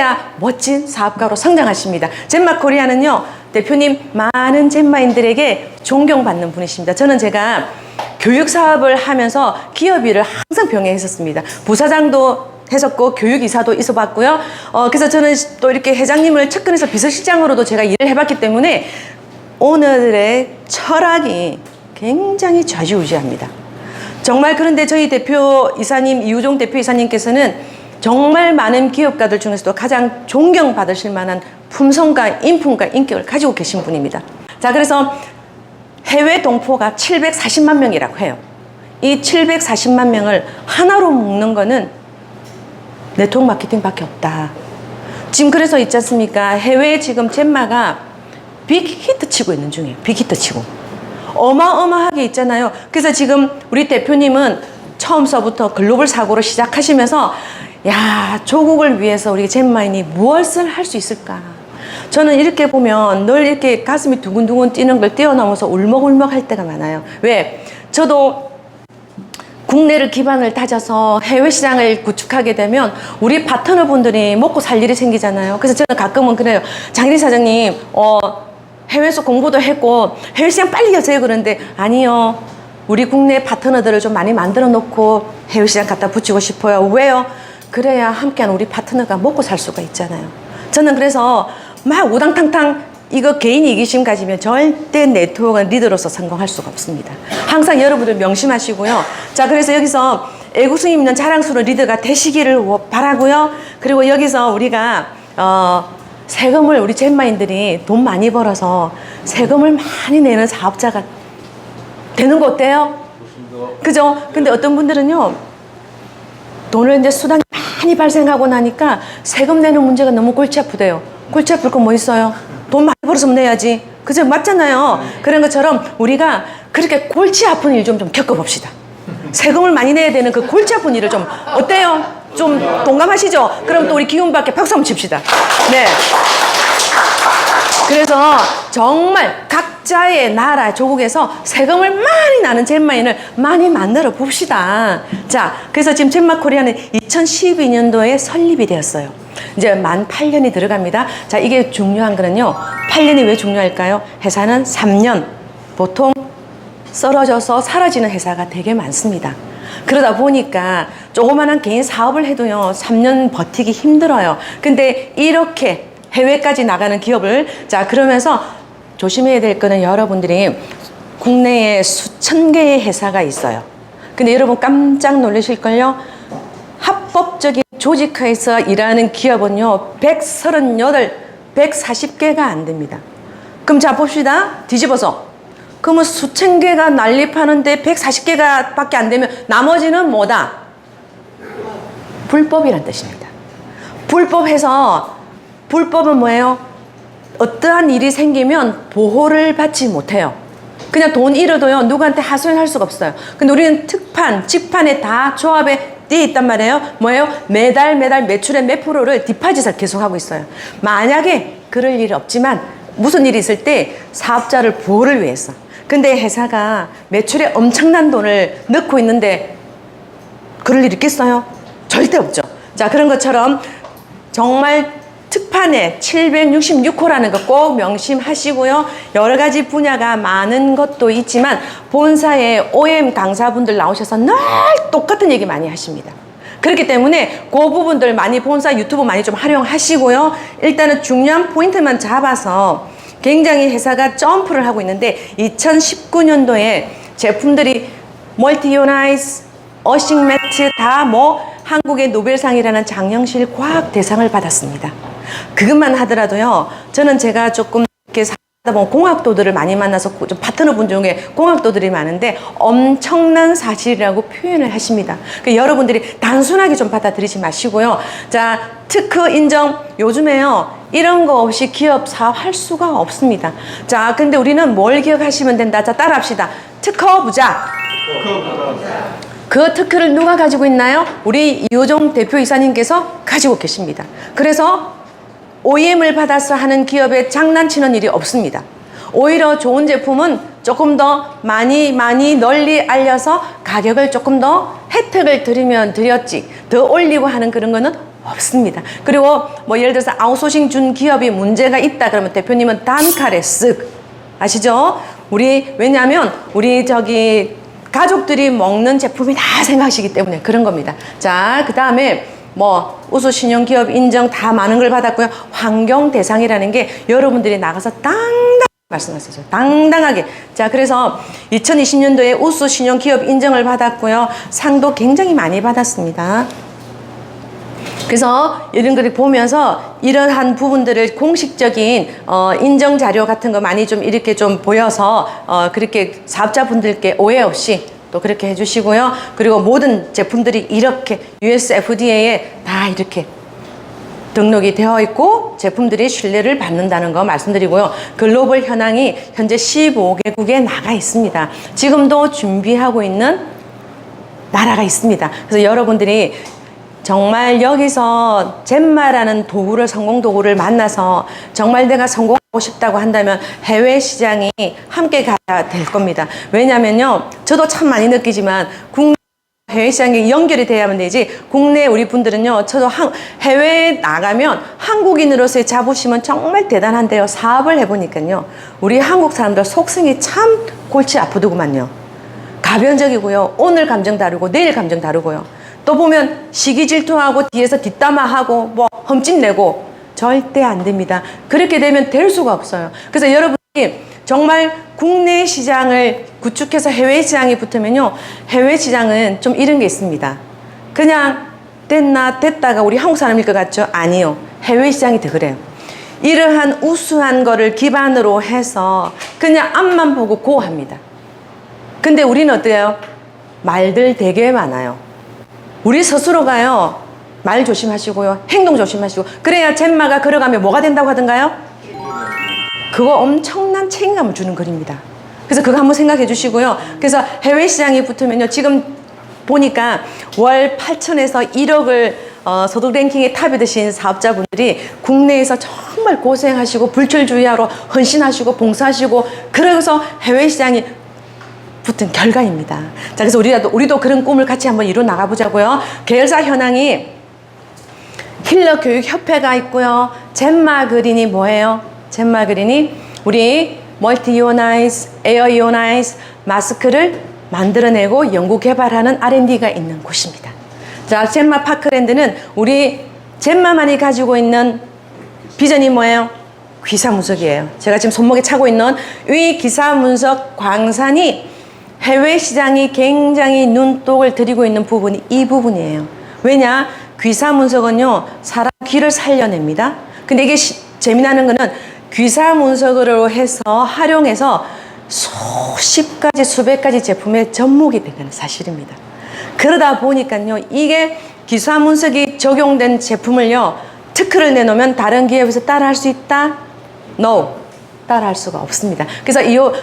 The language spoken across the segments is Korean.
그래야 멋진 사업가로 성장하십니다. 젠마코리아는요, 대표님 많은 젠마인들에게 존경받는 분이십니다. 저는 제가 교육 사업을 하면서 기업 일을 항상 병행했었습니다. 부사장도 했었고 교육이사도 있어봤고요. 그래서 저는 또 이렇게 회장님을 측근에서 비서실장으로도 제가 일을 해봤기 때문에 오늘의 철학이 굉장히 좌지우지합니다. 정말. 그런데 저희 대표이사님, 이우종 대표이사님께서는 정말 많은 기업가들 중에서도 가장 존경받으실 만한 품성과 인품과 인격을 가지고 계신 분입니다. 자, 그래서 해외 동포가 740만 명이라고 해요. 이 740만 명을 하나로 묶는 거는 네트워크 마케팅밖에 없다. 지금 그래서 있지 않습니까? 해외에 지금 젠마가 빅히트 치고 있는 중이에요. 빅히트 치고. 어마어마하게 있잖아요. 그래서 지금 우리 대표님은 처음서부터 글로벌 사고로 시작하시면서 야, 조국을 위해서 우리 젠마인이 무엇을 할 수 있을까? 저는 이렇게 보면 늘 이렇게 가슴이 두근두근 뛰는 걸 뛰어넘어서 울먹울먹 할 때가 많아요. 왜? 저도 국내를 기반을 다져서 해외 시장을 구축하게 되면 우리 파트너분들이 먹고 살 일이 생기잖아요. 그래서 저는 가끔은 그래요. 장일희 사장님, 해외에서 공부도 했고 해외 시장 빨리 여세요. 그러는데 아니요. 우리 국내 파트너들을 좀 많이 만들어 놓고 해외 시장 갖다 붙이고 싶어요. 왜요? 그래야 함께하는 우리 파트너가 먹고 살 수가 있잖아요. 저는 그래서 막 우당탕탕 이거 개인 이기심 가지면 절대 네트워크 리더로서 성공할 수가 없습니다. 항상 여러분들 명심하시고요. 자, 그래서 여기서 애국심 있는 자랑스러운 리더가 되시기를 바라고요. 그리고 여기서 우리가 세금을 우리 젠마인들이 돈 많이 벌어서 세금을 많이 내는 사업자가 되는 거 어때요? 그죠? 근데 어떤 분들은요, 돈을 이제 수당이 많이 발생하고 나니까 세금 내는 문제가 너무 골치 아프대요. 골치 아플 건 뭐 있어요? 돈 많이 벌어서 내야지. 그죠? 맞잖아요. 그런 것처럼 우리가 그렇게 골치 아픈 일 좀 겪어봅시다. 세금을 많이 내야 되는 그 골치 아픈 일을 좀, 어때요? 좀 동감하시죠? 그럼 또 우리 기운받게 박수 한번 칩시다. 네. 그래서 정말 각자의 나라, 조국에서 세금을 많이 나는 젠마인을 많이 만들어 봅시다. 자, 그래서 지금 젠마코리아는 2012년도에 설립이 되었어요. 이제 만 8년이 들어갑니다. 자, 이게 중요한 거는요. 8년이 왜 중요할까요? 회사는 3년, 보통 썰어져서 사라지는 회사가 되게 많습니다. 그러다 보니까 조그만한 개인 사업을 해도요, 3년 버티기 힘들어요. 근데 이렇게 해외까지 나가는 기업을, 자, 그러면서 조심해야 될 거는 여러분들이 국내에 수천 개의 회사가 있어요. 근데 여러분 깜짝 놀라실걸요? 합법적인 조직화에서 일하는 기업은요, 138, 140개가 안 됩니다. 그럼 자, 봅시다. 뒤집어서. 그러면 수천 개가 난립하는데 140개가 밖에 안 되면 나머지는 뭐다? 불법이란 뜻입니다. 불법은 뭐예요? 어떠한 일이 생기면 보호를 받지 못해요. 그냥 돈 잃어도요, 누구한테 하소연할 수가 없어요. 근데 우리는 특판, 직판에 다 조합에 띄어 있단 말이에요. 뭐예요? 매달 매출의 몇 프로를 디파짓을 계속 하고 있어요. 만약에 그럴 일이 없지만 무슨 일이 있을 때 사업자를 보호를 위해서. 근데 회사가 매출에 엄청난 돈을 넣고 있는데 그럴 일 있겠어요? 절대 없죠. 자, 그런 것처럼 정말 특판에 766호라는 거 꼭 명심하시고요. 여러 가지 분야가 많은 것도 있지만 본사에 OM 강사분들 나오셔서 늘 똑같은 얘기 많이 하십니다. 그렇기 때문에 그 부분들 많이 본사 유튜브 많이 좀 활용하시고요. 일단은 중요한 포인트만 잡아서 굉장히 회사가 점프를 하고 있는데 2019년도에 제품들이 멀티요나이스, 어싱 매트 다 한국의 노벨상이라는 장영실 과학 대상을 받았습니다. 그것만 하더라도요, 저는 제가 조금 이렇게 살다 보면 공학도들을 많이 만나서 좀 파트너분 중에 공학도들이 많은데 엄청난 사실이라고 표현을 하십니다. 여러분들이 단순하게 좀 받아들이지 마시고요. 자, 특허 인정, 요즘에요, 이런 거 없이 기업 사업할 수가 없습니다. 자, 근데 우리는 뭘 기억하시면 된다. 자, 따라합시다. 특허 부자. 그 특허를 누가 가지고 있나요? 우리 이우종 대표이사님께서 가지고 계십니다. 그래서 OEM을 받아서 하는 기업에 장난치는 일이 없습니다. 오히려 좋은 제품은 조금 더 많이 널리 알려서 가격을 조금 더 혜택을 드리면 드렸지, 더 올리고 하는 그런 거는 없습니다. 그리고 뭐 예를 들어서 아웃소싱 준 기업이 문제가 있다 그러면 대표님은 단칼에 쓱 아시죠? 왜냐하면 우리 가족들이 먹는 제품이다 생각하시기 때문에 그런 겁니다. 자, 그 다음에 뭐 우수 신용기업 인정 다 많은 걸 받았고요. 환경 대상이라는 게 여러분들이 나가서 당당하게 말씀하셨어요. 당당하게. 자, 그래서 2020년도에 우수 신용기업 인정을 받았고요. 상도 굉장히 많이 받았습니다. 그래서 이런 걸 보면서 이러한 부분들을 공식적인 인정 자료 같은 거 많이 좀 이렇게 좀 보여서 그렇게 사업자분들께 오해 없이 또 그렇게 해주시고요. 그리고 모든 제품들이 이렇게 US FDA에 다 이렇게 등록이 되어 있고 제품들이 신뢰를 받는다는 거 말씀드리고요. 글로벌 현황이 현재 15개국에 나가 있습니다. 지금도 준비하고 있는 나라가 있습니다. 그래서 여러분들이 정말 여기서 젠마라는 도구를, 성공 도구를 만나서 정말 내가 성공하고 싶다고 한다면 해외 시장이 함께 가야 될 겁니다. 왜냐면요, 저도 참 많이 느끼지만 국내 해외 시장이 연결이 돼야만 되지, 국내 우리 분들은요, 저도 해외에 나가면 한국인으로서의 자부심은 정말 대단한데요, 사업을 해보니까요, 우리 한국 사람들 속성이 참 골치 아프더구만요. 가변적이고요, 오늘 감정 다르고 내일 감정 다르고요. 또 보면 시기 질투하고 뒤에서 뒷담화하고 뭐 흠집내고 절대 안 됩니다. 그렇게 되면 될 수가 없어요. 그래서 여러분이 정말 국내 시장을 구축해서 해외 시장이 붙으면요, 해외 시장은 좀 이런 게 있습니다. 그냥 됐다가 우리 한국 사람일 것 같죠? 아니요. 해외 시장이 더 그래요. 이러한 우수한 거를 기반으로 해서 그냥 앞만 보고 고합니다. 근데 우리는 어때요? 말들 되게 많아요. 우리 스스로가요, 말 조심하시고요, 행동 조심하시고, 그래야 젠마가 걸어가면 뭐가 된다고 하던가요? 그거 엄청난 책임감을 주는 글입니다. 그래서 그거 한번 생각해 주시고요. 그래서 해외 시장이 붙으면요, 지금 보니까 월 8천에서 1억을 소득 랭킹에 탑이 되신 사업자분들이 국내에서 정말 고생하시고 불철주의하러 헌신하시고 봉사하시고 그래서 해외 시장이 붙은 결과입니다. 자, 그래서 우리도 그런 꿈을 같이 한번 이뤄 나가보자고요. 계열사 현황이 힐러 교육 협회가 있고요. 젠마 그린이 뭐예요? 젠마 그린이 우리 멀티 이오나이즈, 에어 이오나이즈 마스크를 만들어내고 연구 개발하는 R&D가 있는 곳입니다. 자, 젠마 파크랜드는 우리 젠마만이 가지고 있는 비전이 뭐예요? 귀사문석이에요. 제가 지금 손목에 차고 있는 이 귀사문석 광산이 해외 시장이 굉장히 눈독을 들이고 있는 부분이 이 부분이에요. 왜냐? 귀사문석은요, 사람 귀를 살려냅니다. 근데 이게 재미나는 거는 귀사문석으로 해서 활용해서 수십 가지, 수백 가지 제품의 접목이 되는 사실입니다. 그러다 보니까요, 이게 귀사문석이 적용된 제품을요, 특허를 내놓으면 다른 기업에서 따라할 수 있다? No. 따라할 수가 없습니다. 그래서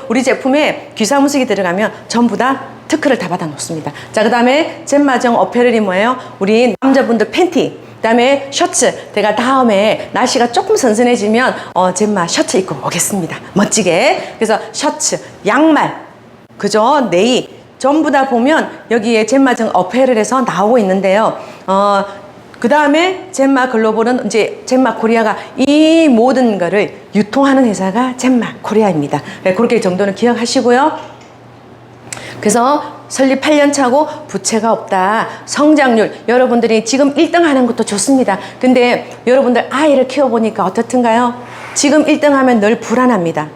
우리 제품에 귀사문석이 들어가면 전부 다 특허를 다 받아 놓습니다. 자, 그 다음에 젠마정 어페럴이 뭐예요? 우리 남자분들 팬티, 그 다음에 셔츠. 제가 다음에 날씨가 조금 선선해지면 젠마 셔츠 입고 오겠습니다. 멋지게. 그래서 셔츠, 양말, 그죠? 네이 전부 다 보면 여기에 젠마정 어페럴에서 나오고 있는데요. 그 다음에 젠마 글로벌은 이제 젠마 코리아가 이 모든 거를 유통하는 회사가 젠마 코리아입니다. 그렇게 정도는 기억하시고요. 그래서 설립 8년 차고 부채가 없다. 성장률 여러분들이 지금 1등 하는 것도 좋습니다. 근데 여러분들 아이를 키워보니까 어떻든가요? 지금 1등 하면 늘 불안합니다.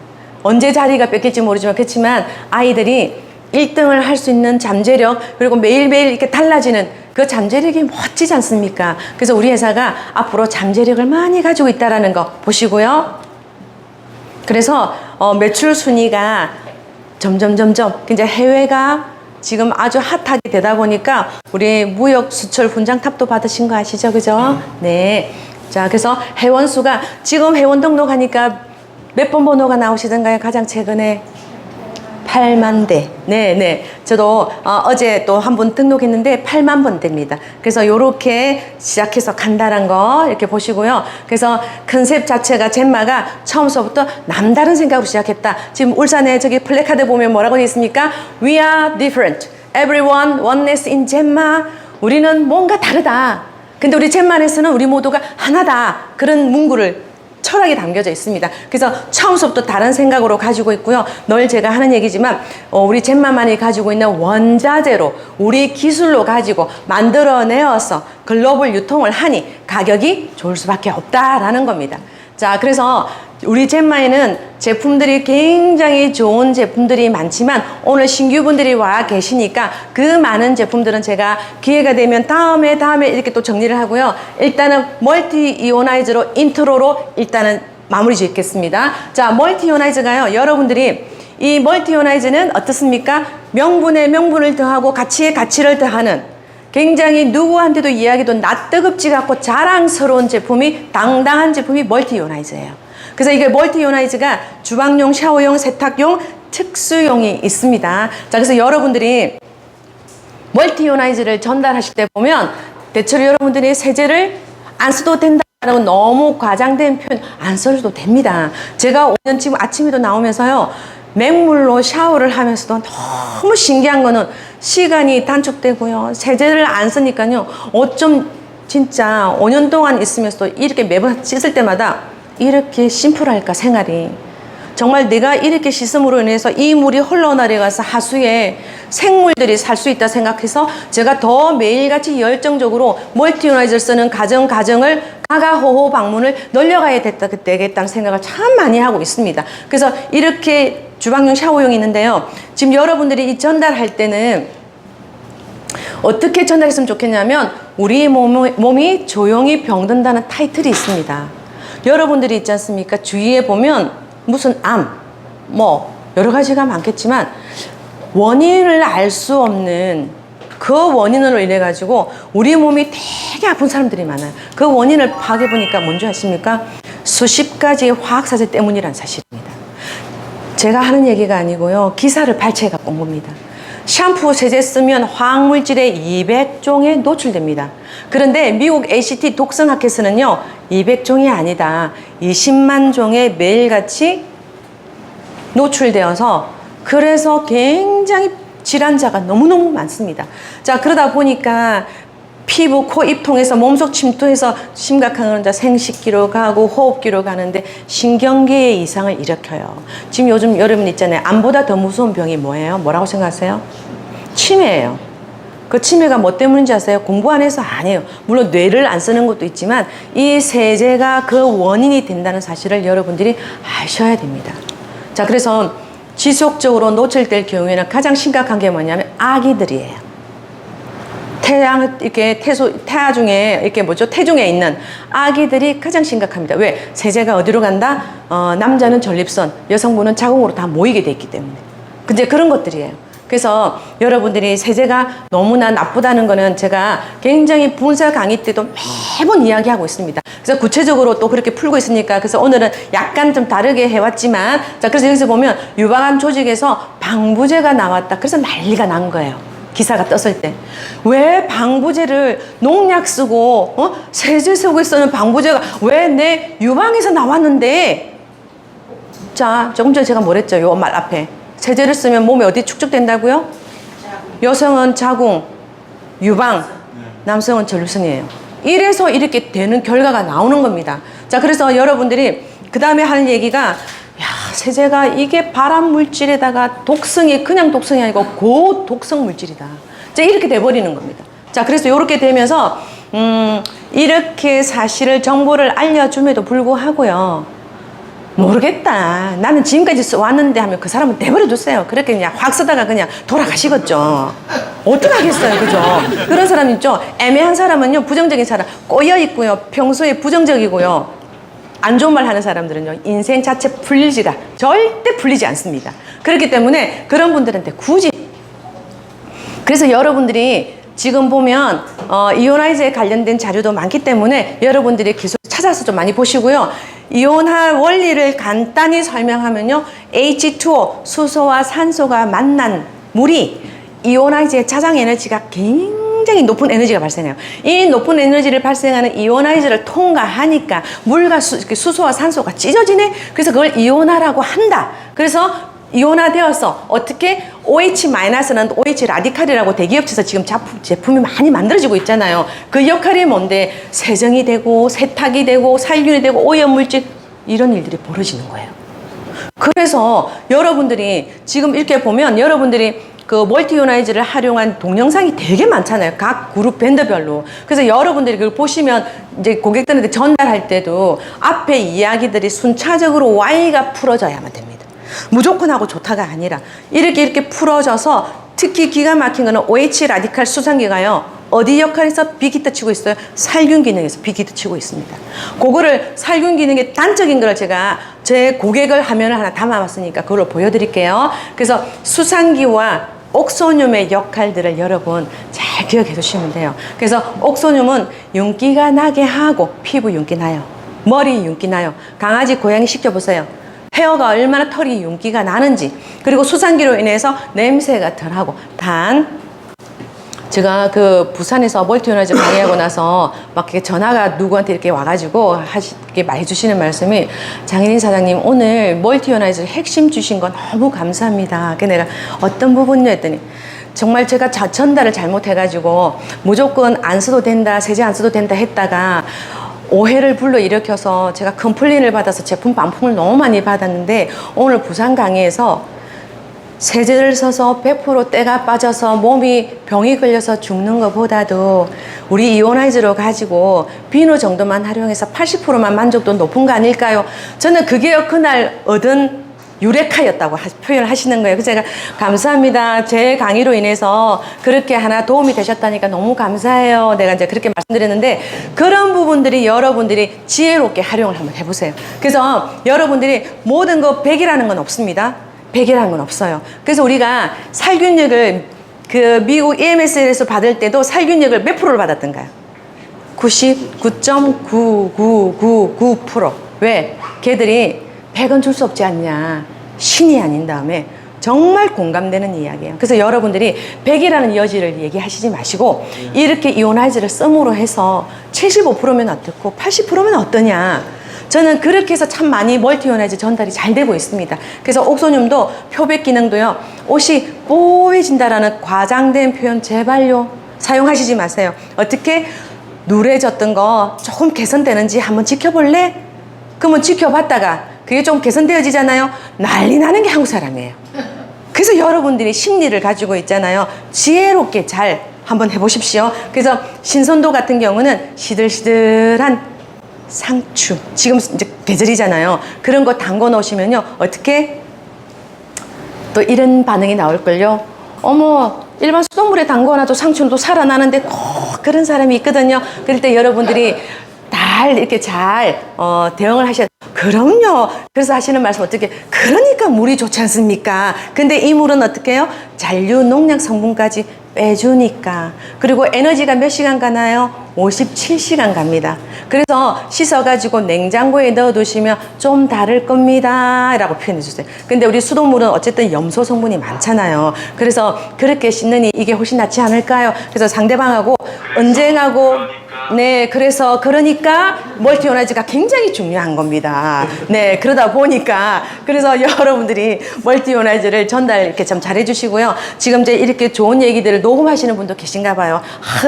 언제 자리가 뺏길지 모르지만 그렇지만 아이들이 1등을 할 수 있는 잠재력 그리고 매일매일 이렇게 달라지는 그 잠재력이 멋지지 않습니까? 그래서 우리 회사가 앞으로 잠재력을 많이 가지고 있다는 거 보시고요. 그래서 매출 순위가 점점 이제 해외가 지금 아주 핫하게 되다 보니까 우리 무역 수출 훈장탑도 받으신 거 아시죠? 그죠? 네. 자, 그래서 회원 수가 지금 회원 등록하니까 몇 번 번호가 나오시던가요? 가장 최근에 8만 대. 네. 저도 어제 또 한 번 등록했는데 8만 번 됩니다. 그래서 요렇게 시작해서 간다는 거 이렇게 보시고요. 그래서 컨셉 자체가 젠마가 처음서부터 남다른 생각으로 시작했다. 지금 울산에 저기 플래카드 보면 뭐라고 되어 있습니까? We are different. Everyone oneness in 젠마. 우리는 뭔가 다르다. 근데 우리 젠만에서는 우리 모두가 하나다. 그런 문구를 철학이 담겨져 있습니다. 그래서 처음부터 다른 생각으로 가지고 있고요. 늘 제가 하는 얘기지만 우리 젠마만이 가지고 있는 원자재로 우리 기술로 가지고 만들어내어서 글로벌 유통을 하니 가격이 좋을 수밖에 없다라는 겁니다. 자, 그래서 우리 젠마에는 제품들이 굉장히 좋은 제품들이 많지만 오늘 신규분들이 와 계시니까 그 많은 제품들은 제가 기회가 되면 다음에 이렇게 또 정리를 하고요. 일단은 멀티 이오나이즈로 인트로로 일단은 마무리 짓겠습니다. 자, 멀티 이오나이즈가요. 여러분들이 이 멀티 이오나이즈는 어떻습니까? 명분에 명분을 더하고 가치에 가치를 더하는 굉장히 누구한테도 이야기도 낯뜨겁지 않고 자랑스러운 제품이 당당한 제품이 멀티 이오나이즈예요. 그래서 이게 멀티 이오나이즈가 주방용, 샤워용, 세탁용, 특수용이 있습니다. 자, 그래서 여러분들이 멀티 이오나이즈를 전달하실 때 보면 대체로 여러분들이 세제를 안 써도 된다라고 너무 과장된 표현 안 써도 됩니다. 제가 오늘 지금 아침에도 나오면서요. 맹물로 샤워를 하면서도 너무 신기한 거는 시간이 단축되고요. 세제를 안 쓰니까요. 어쩜 진짜 5년 동안 있으면서도 이렇게 매번 씻을 때마다 이렇게 심플할까 생활이. 정말 내가 이렇게 씻음으로 인해서 이 물이 흘러내려가서 하수에 생물들이 살 수 있다 생각해서 제가 더 매일같이 열정적으로 멀티 이오나이저를 쓰는 가정을 가가호호 방문을 늘려가야 되겠다는 생각을 참 많이 하고 있습니다. 그래서 이렇게 주방용, 샤워용이 있는데요. 지금 여러분들이 이 전달할 때는 어떻게 전달했으면 좋겠냐면 우리 몸이 조용히 병든다는 타이틀이 있습니다. 여러분들이 있지 않습니까? 주위에 보면 무슨 암, 여러 가지가 많겠지만 원인을 알 수 없는 그 원인으로 인해 가지고 우리 몸이 되게 아픈 사람들이 많아요. 그 원인을 파악해 보니까 뭔지 아십니까? 수십 가지 화학사제 때문이란 사실입니다. 제가 하는 얘기가 아니고요. 기사를 발췌해 갖고 온 겁니다. 샴푸, 세제 쓰면 화학물질의 200종에 노출됩니다. 그런데 미국 ACT 독성학회에서는요, 200종이 아니다. 20만 종에 매일같이 노출되어서 그래서 굉장히 질환자가 너무너무 많습니다. 자, 그러다 보니까 피부, 코, 입 통해서 몸속 침투해서 심각한 건 생식기로 가고 호흡기로 가는데 신경계의 이상을 일으켜요. 지금 요즘 여러분 있잖아요. 암보다 더 무서운 병이 뭐예요? 뭐라고 생각하세요? 치매예요. 그 치매가 뭐 때문인지 아세요? 공부 안 해서 아니에요. 물론 뇌를 안 쓰는 것도 있지만 이 세제가 그 원인이 된다는 사실을 여러분들이 아셔야 됩니다. 자, 그래서 지속적으로 노출될 경우에는 가장 심각한 게 뭐냐면 아기들이에요. 태아 중에 태중에 있는 아기들이 가장 심각합니다. 왜? 세제가 어디로 간다? 남자는 전립선, 여성분은 자궁으로 다 모이게 돼 있기 때문에. 근데 그런 것들이에요. 그래서 여러분들이 세제가 너무나 나쁘다는 거는 제가 굉장히 분사 강의 때도 매번 이야기하고 있습니다. 그래서 구체적으로 또 그렇게 풀고 있으니까 그래서 오늘은 약간 좀 다르게 해왔지만 자, 그래서 여기서 보면 유방암 조직에서 방부제가 나왔다. 그래서 난리가 난 거예요. 기사가 떴을 때. 왜 방부제를 농약 쓰고 세제 쓰고 쓰는 방부제가 왜 내 유방에서 나왔는데 자, 조금 전에 제가 뭐랬죠? 요 말 앞에. 세제를 쓰면 몸에 어디 축적된다고요? 여성은 자궁, 유방, 남성은 전립선이에요. 이래서 이렇게 되는 결과가 나오는 겁니다. 자, 그래서 여러분들이 그 다음에 하는 얘기가 세제가 이게 발암 물질에다가 독성이 그냥 독성이 아니고 고독성 물질이다. 자, 이렇게 돼버리는 겁니다. 자, 그래서 이렇게 되면서 이렇게 사실을 정보를 알려줌에도 불구하고요. 모르겠다. 나는 지금까지 왔는데 하면 그 사람은 내버려 두세요. 그렇게 그냥 확 쓰다가 그냥 돌아가시겠죠. 어떡하겠어요. 그죠? 그런 사람 있죠. 애매한 사람은요. 부정적인 사람. 꼬여있고요. 평소에 부정적이고요. 안 좋은 말 하는 사람들은요. 인생 자체 절대 풀리지 않습니다. 그렇기 때문에 그런 분들한테 굳이. 그래서 여러분들이 지금 보면 이온화이즈에 관련된 자료도 많기 때문에 여러분들이 기술 찾아서 좀 많이 보시고요. 이온화 원리를 간단히 설명하면요. H2O, 수소와 산소가 만난 물이 이온화이즈의 자장 에너지가 굉장히 높은 에너지가 발생해요. 이 높은 에너지를 발생하는 이온화이즈를 통과하니까 물과 수소와 산소가 찢어지네. 그래서 그걸 이온화라고 한다. 그래서 이온화되어서 어떻게 OH-는 OH 라디칼이라고 대기업체에서 지금 제품이 많이 만들어지고 있잖아요. 그 역할이 뭔데 세정이 되고 세탁이 되고 살균이 되고 오염물질 이런 일들이 벌어지는 거예요. 그래서 여러분들이 지금 이렇게 보면 여러분들이 그 멀티요나이즈를 활용한 동영상이 되게 많잖아요. 각 그룹 밴드별로. 그래서 여러분들이 그걸 보시면 이제 고객들한테 전달할 때도 앞에 이야기들이 순차적으로 Y가 풀어져야만 됩니다. 무조건 하고 좋다가 아니라 이렇게 풀어져서 특히 기가 막힌 거는 OH 라디칼 수상기가요. 어디 역할에서 빅히트 치고 있어요? 살균 기능에서 빅히트 치고 있습니다. 그거를 살균 기능의 단적인 걸 제가 제 고객을 화면을 하나 담아봤으니까 그걸 보여드릴게요. 그래서 수상기와 옥소늄의 역할들을 여러분 잘 기억해 두시면 돼요. 그래서 옥소늄은 윤기가 나게 하고 피부 윤기 나요. 머리 윤기 나요. 강아지, 고양이 시켜보세요. 헤어가 얼마나 털이 윤기가 나는지. 그리고 수상기로 인해서 냄새가 덜하고. 단 제가 그 부산에서 멀티요나이즈 강의하고 나서 막 이렇게 전화가 누구한테 이렇게 와가지고 이렇게 해주시는 말씀이 장혜린 사장님 오늘 멀티요나이즈 핵심 주신 거 너무 감사합니다. 그 내가 어떤 부분요 했더니 정말 제가 전달을 잘못해가지고 무조건 안 써도 된다, 세제 안 써도 된다 했다가 오해를 불러일으켜서 제가 컴플레인을 받아서 제품 반품을 너무 많이 받았는데 오늘 부산 강의에서 세제를 써서 100% 때가 빠져서 몸이 병이 걸려서 죽는 것보다도 우리 이오나이즈로 가지고 비누 정도만 활용해서 80%만 만족도 높은 거 아닐까요? 저는 그게 그날 얻은 유레카였다고 표현을 하시는 거예요. 그래서 제가 감사합니다. 제 강의로 인해서 그렇게 하나 도움이 되셨다니까 너무 감사해요. 내가 이제 그렇게 말씀드렸는데 그런 부분들이 여러분들이 지혜롭게 활용을 한번 해보세요. 그래서 여러분들이 모든 거 100이라는 건 없습니다. 100이라는 건 없어요. 그래서 우리가 살균력을 그 미국 EMS에서 받을 때도 살균력을 몇 프로를 받았던가요? 99.9999%. 왜? 걔들이 100은 줄 수 없지 않냐. 신이 아닌 다음에 정말 공감되는 이야기예요. 그래서 여러분들이 100이라는 여지를 얘기하시지 마시고 이렇게 이오나이즈를 썸으로 해서 75%면 어떻고 80%면 어떠냐. 저는 그렇게 해서 참 많이 멀티요나이즈 전달이 잘 되고 있습니다. 그래서 옥소늄도 표백 기능도요. 옷이 뽀해진다라는 과장된 표현 제발요. 사용하시지 마세요. 어떻게 누래졌던 거 조금 개선되는지 한번 지켜볼래? 그러면 지켜봤다가 그게 좀 개선되어지잖아요. 난리 나는 게 한국 사람이에요. 그래서 여러분들이 심리를 가지고 있잖아요. 지혜롭게 잘 한번 해보십시오. 그래서 신선도 같은 경우는 시들시들한 상추, 지금 이제 계절이잖아요. 그런 거 담궈 놓으시면요. 어떻게 또 이런 반응이 나올걸요. 어머, 일반 수돗물에 담궈놔도 상추는 또 살아나는데 꼭 그런 사람이 있거든요. 그럴 때 여러분들이 이렇게 잘 대응을 하셔야 돼요. 그럼요. 그래서 하시는 말씀 어떻게, 그러니까 물이 좋지 않습니까? 근데 이 물은 어떻게 해요? 잔류 농약 성분까지 빼주니까. 그리고 에너지가 몇 시간 가나요? 57시간 갑니다. 그래서 씻어가지고 냉장고에 넣어두시면 좀 다를 겁니다 라고 표현해 주세요. 근데 우리 수돗물은 어쨌든 염소 성분이 많잖아요. 그래서 그렇게 씻느니 이게 훨씬 낫지 않을까요? 그래서 상대방하고 언쟁하고 네, 그러니까 멀티요나이즈가 굉장히 중요한 겁니다. 네, 그러다 보니까 그래서 여러분들이 멀티요나이즈를 전달 이렇게 참 잘해주시고요. 지금 이제 이렇게 좋은 얘기들을 녹음하시는 분도 계신가 봐요.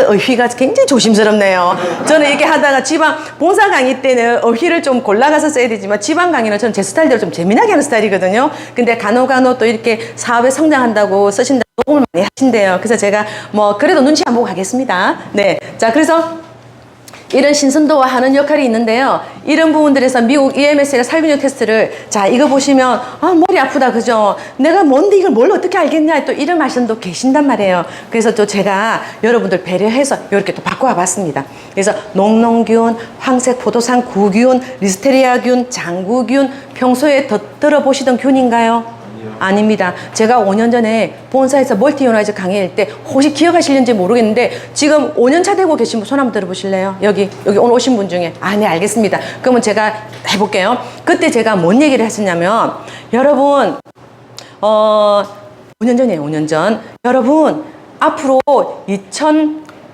어휘가 굉장히 조심스럽네요. 저는 이렇게 하다가 지방 본사 강의 때는 어휘를 좀 골라가서 써야 되지만 지방 강의는 저는 제 스타일대로 좀 재미나게 하는 스타일이거든요. 근데 간혹 또 이렇게 사업에 성장한다고 쓰신다 녹음을 많이 하신대요. 그래서 제가 뭐 그래도 눈치 안 보고 가겠습니다. 네, 자 그래서 이런 신선도와 하는 역할이 있는데요. 이런 부분들에서 미국 EMS가 살균력 테스트를 자 이거 보시면 머리 아프다 그죠? 내가 뭔데 이걸 뭘 어떻게 알겠냐 또 이런 말씀도 계신단 말이에요. 그래서 또 제가 여러분들 배려해서 이렇게 또 바꿔와 봤습니다. 그래서 농농균, 황색 포도상 구균, 리스테리아균, 장구균 평소에 들어보시던 균인가요? 아닙니다. 제가 5년 전에 본사에서 멀티요나이즈 강의할 때 혹시 기억하실는지 모르겠는데 지금 5년 차 되고 계신 분 손 한번 들어보실래요? 여기 오늘 오신 분 중에 네 알겠습니다. 그러면 제가 해볼게요. 그때 제가 뭔 얘기를 했었냐면 여러분 5년 전이에요. 5년 전 여러분 앞으로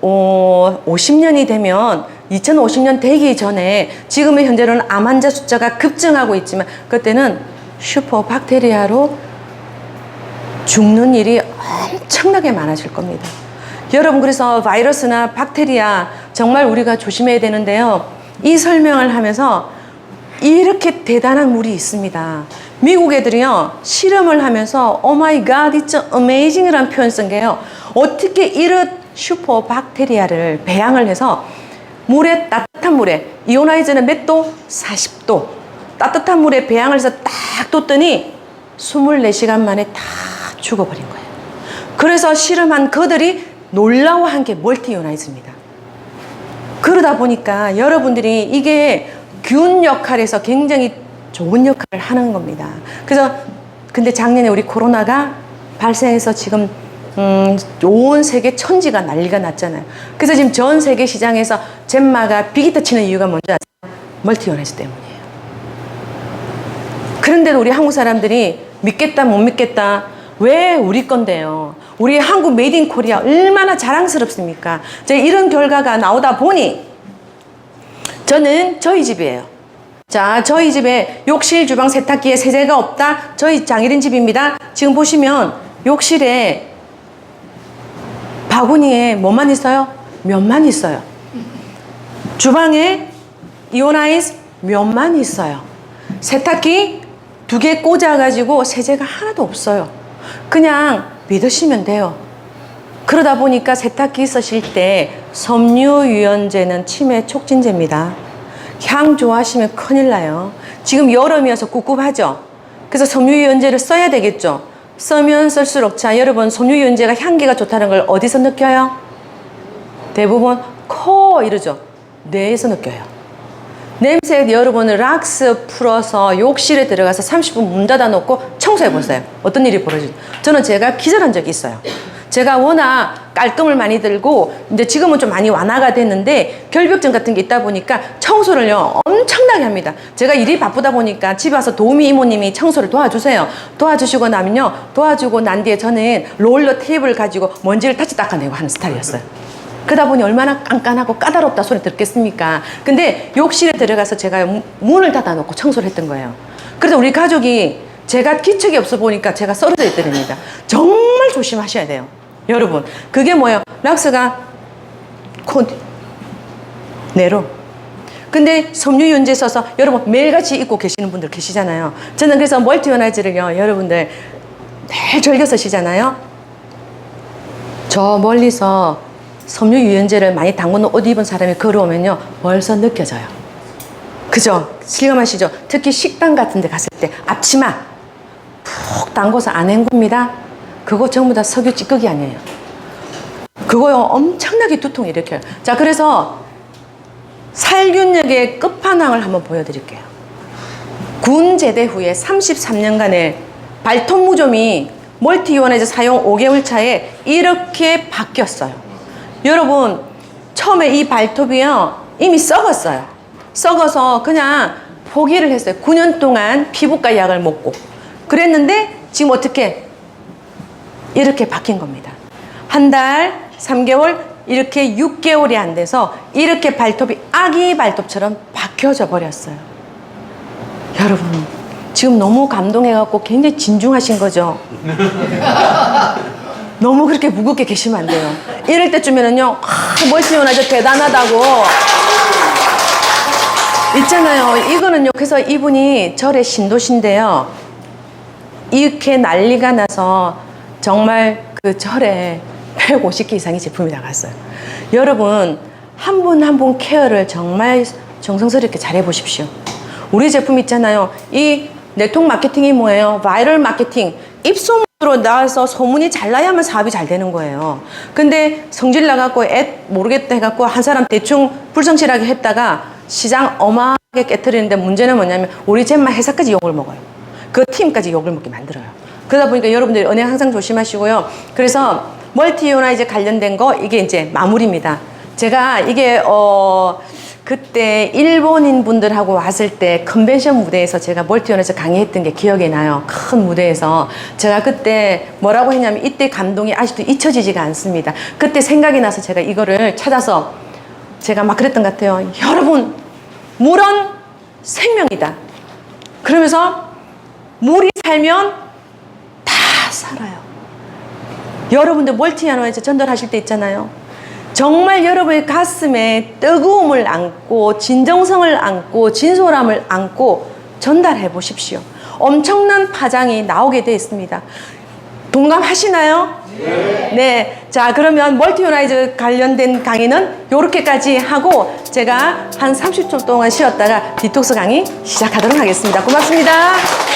2050년이 되면 2050년 되기 전에 지금의 현재로는 암 환자 숫자가 급증하고 있지만 그때는 슈퍼박테리아로 죽는 일이 엄청나게 많아질 겁니다. 여러분, 그래서 바이러스나 박테리아 정말 우리가 조심해야 되는데요. 이 설명을 하면서 이렇게 대단한 물이 있습니다. 미국 애들이요, 실험을 하면서 Oh my God, it's amazing 이라는 표현 쓴 게요. 어떻게 이런 슈퍼 박테리아를 배양을 해서 물에, 따뜻한 물에, 이오나이즈는 몇 도? 40도. 따뜻한 물에 배양을 해서 딱 뒀더니 24시간 만에 다 죽어버린 거예요. 그래서 실험한 그들이 놀라워한 게 멀티 이오나이즈입니다. 그러다 보니까 여러분들이 이게 균 역할에서 굉장히 좋은 역할을 하는 겁니다. 그래서 근데 작년에 우리 코로나가 발생해서 지금 온 세계 천지가 난리가 났잖아요. 그래서 지금 전 세계 시장에서 젠마가 비기터 치는 이유가 뭔지 아세요? 멀티 이오나이즈 때문이에요. 그런데도 우리 한국 사람들이 믿겠다 못 믿겠다, 왜 우리 건데요? 우리 한국 메이드 인 코리아 얼마나 자랑스럽습니까? 제가 이런 결과가 나오다 보니 저는 저희 집이에요. 자, 저희 집에 욕실, 주방, 세탁기에 세제가 없다. 저희 장일인 집입니다. 지금 보시면 욕실에 바구니에 뭐만 있어요? 면만 있어요. 주방에 이오나이즈 면만 있어요. 세탁기 2개 꽂아가지고 세제가 하나도 없어요. 그냥 믿으시면 돼요. 그러다 보니까 세탁기 쓰실 때 섬유유연제는 치매 촉진제입니다. 향 좋아하시면 큰일 나요. 지금 여름이어서 꿉꿉하죠. 그래서 섬유유연제를 써야 되겠죠. 쓰면 쓸수록, 자, 여러분, 섬유유연제가 향기가 좋다는 걸 어디서 느껴요? 대부분 코 이러죠. 뇌에서 느껴요. 냄새, 여러분 락스 풀어서 욕실에 들어가서 30분 문 닫아 놓고 청소해 보세요. 어떤 일이 벌어지죠? 저는 제가 기절한 적이 있어요. 제가 워낙 깔끔을 많이 들고 이제 지금은 좀 많이 완화가 됐는데 결벽증 같은 게 있다 보니까 청소를요 엄청나게 합니다. 제가 일이 바쁘다 보니까 집에 와서 도우미 이모님이 청소를 도와주세요. 도와주시고 나면요, 도와주고 난 뒤에 저는 롤러 테이블 가지고 먼지를 다시 닦아내고 하는 스타일이었어요. 그러다 보니 얼마나 깐깐하고 까다롭다 소리 듣겠습니까? 근데 욕실에 들어가서 제가 문을 닫아놓고 청소를 했던 거예요. 그래서 우리 가족이 제가 기척이 없어 보니까 제가 썰어져 있더랍니다. 정말 조심하셔야 돼요. 여러분, 그게 뭐예요? 락스가 내로. 근데 섬유유연제 써서 여러분 매일같이 입고 계시는 분들 계시잖아요. 저는 그래서 멀티 이오나이즈를요, 여러분들 매일 즐겨 쓰시잖아요. 저 멀리서 섬유유연제를 많이 담그는 옷 입은 사람이 걸어오면요 벌써 느껴져요. 그죠? 실감하시죠? 특히 식당 같은 데 갔을 때 앞치마 푹 담궈서 안 헹굽니다. 그거 전부 다 석유 찌꺼기 아니에요. 그거요 엄청나게 두통을 일으켜요. 자, 그래서 살균력의 끝판왕을 한번 보여드릴게요. 군 제대 후에 33년간의 발톱 무좀이 멀티 이오나이즈 사용 5개월 차에 이렇게 바뀌었어요. 여러분, 처음에 이 발톱이요 이미 썩었어요. 썩어서 그냥 포기를 했어요. 9년 동안 피부과 약을 먹고 그랬는데 지금 어떻게 이렇게 바뀐 겁니다. 한 달, 3개월, 이렇게 6개월이 안 돼서 이렇게 발톱이 아기 발톱처럼 바뀌어져 버렸어요. 여러분, 지금 너무 감동해갖고 굉장히 진중하신 거죠? 너무 그렇게 무겁게 계시면 안 돼요. 이럴 때쯤에는요, 멀티 이오나이즈 대단하다고. 있잖아요. 이거는요, 그래서 이분이 절의 신도신데요. 이렇게 난리가 나서 정말 그 절에 150개 이상의 제품이 나갔어요. 여러분, 한 분 한 분 케어를 정말 정성스럽게 잘 해보십시오. 우리 제품 있잖아요. 이 네트워크 마케팅이 뭐예요? 바이럴 마케팅. 입소문으로 나와서 소문이 잘 나야만 사업이 잘 되는 거예요. 근데 성질 나갖고 모르겠다 해갖고 한 사람 대충 불성실하게 했다가 시장 어마하게 깨트리는데 문제는 뭐냐면 우리 젠마 회사까지 욕을 먹어요. 그 팀까지 욕을 먹게 만들어요. 그러다 보니까 여러분들이 은행 항상 조심하시고요. 그래서 멀티 이오나이즈 관련된 거 이게 이제 마무리입니다. 제가 이게 그때 일본인 분들하고 왔을 때 컨벤션 무대에서 제가 멀티 이오나이즈 강의했던 게 기억이 나요. 큰 무대에서 제가 그때 뭐라고 했냐면 이때 감동이 아직도 잊혀지지가 않습니다. 그때 생각이 나서 제가 이거를 찾아서 제가 막 그랬던 것 같아요. 여러분, 물은 생명이다. 그러면서 물이 살면 다 살아요. 여러분들 멀티아노에서 전달하실 때 있잖아요. 정말 여러분의 가슴에 뜨거움을 안고 진정성을 안고 진솔함을 안고 전달해 보십시오. 엄청난 파장이 나오게 되어 있습니다. 동감하시나요? 네. 네. 자, 그러면 멀티오나이즈 관련된 강의는 이렇게까지 하고 제가 한 30초 동안 쉬었다가 디톡스 강의 시작하도록 하겠습니다. 고맙습니다.